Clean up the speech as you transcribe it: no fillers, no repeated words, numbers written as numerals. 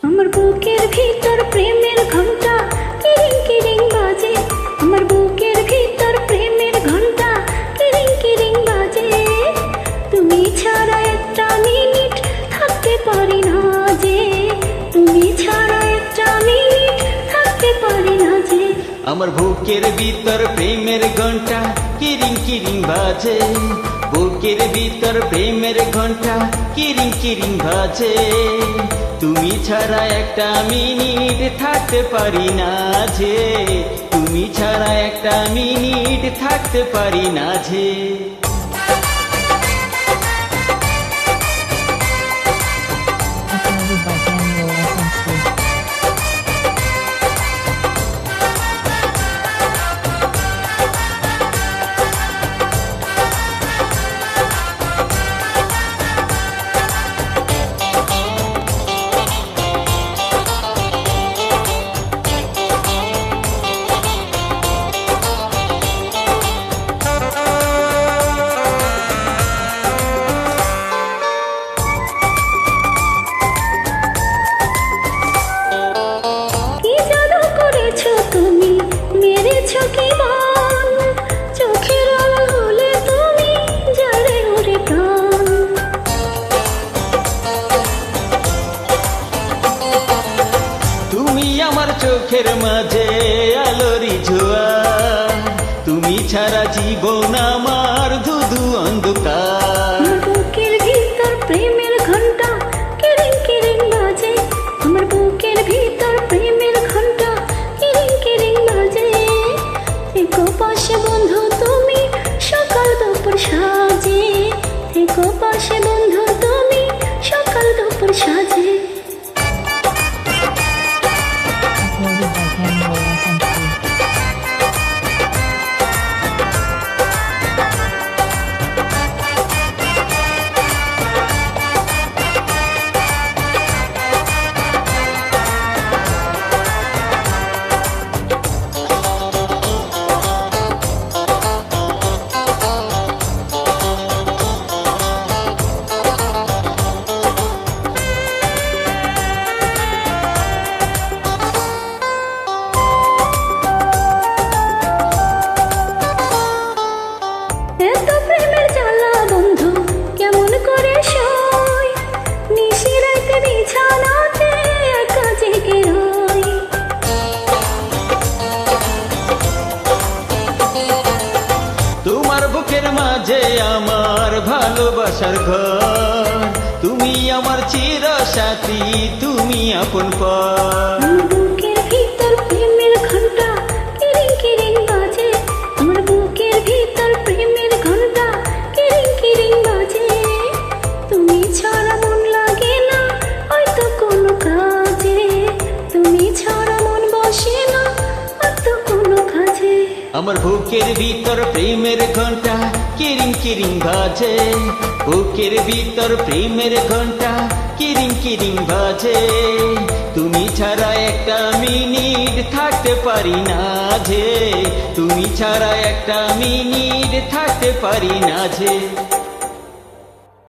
আমার বুকের ভিতর প্রেমের ঘন্টা কিরিং কিরিং বাজে, আমার বুকের ভিতর প্রেমের ঘন্টা কিরিং কিরিং বাজে। তুমি ছাড়া একটা মিনিট থাকতে পারি না যে, তুমি ছাড়া একটা মিনিট থাকতে পারি না যে। আমার বুকের ভিতর প্রেমের ঘন্টা কিরিং কিরিং বাজে, বুকের ভিতর প্রেমের ঘন্টা কিরিং কিরিং বাজে। তুমি ছাড়া একটা মিনিট থাকতে পারি না যে, তুমি ছাড়া একটা মিনিট থাকতে পারি না যে। Uploaded by Daniel SMC. কি জাদু করেছো তুমি, মেরেছো কি বান, চোখের আলো হলে তুমি জ্বলে ওরে প্রাণ। তুমি আমার চোখের মাঝে আলোরি জোয়ার, তুমি ছাড়া জীবন আমার ধুধু অন্ধকার। আমার বুকের ভিতর প্রেমের ঘন্টা কিরিং কিরিং বাজে, আমার বুকের ভিতর প্রেমের ঘন্টা কিরিং কিরিং বাজে। থেকো পাশে বন্ধু তুমি সকাল দুপুর সাজে, থেকো পাশে বন্ধু তুমি সকাল দুপুর সাজে। Uploaded by Daniel SMC. এত প্রেমের জ্বালা বন্ধু কেমন করে সই, নিশি রাতে বিছানাতে একা জেগে রই। তোমার বুকের মাঝে আমার ভালোবাসার ঘর, তুমি আমার চির সাথী, তুমি আপন পর। আমার বুকের ভিতর প্রেমের ঘন্টা কিরিং কিরিং বাজে, আমার বুকের ভিতর প্রেমের ঘন্টা কিরিং কিরিং বাজে। তুমি ছাড়া মন লাগে না হয়তো কোনো কাজে, তুমি ছাড়া মন বসে না হয়তো কোনো কাজে। আমার বুকের ভিতর প্রেমের ঘন্টা কিরিং কিরিং বাজে, বুকের ভিতর প্রেমের ঘন্টা কিরিং কিরিং বাজে। তুমি ছাড়া একটা মিনিট থাকতে পারি না যে, তুমি ছাড়া একটা মিনিট থাকতে পারি না যে।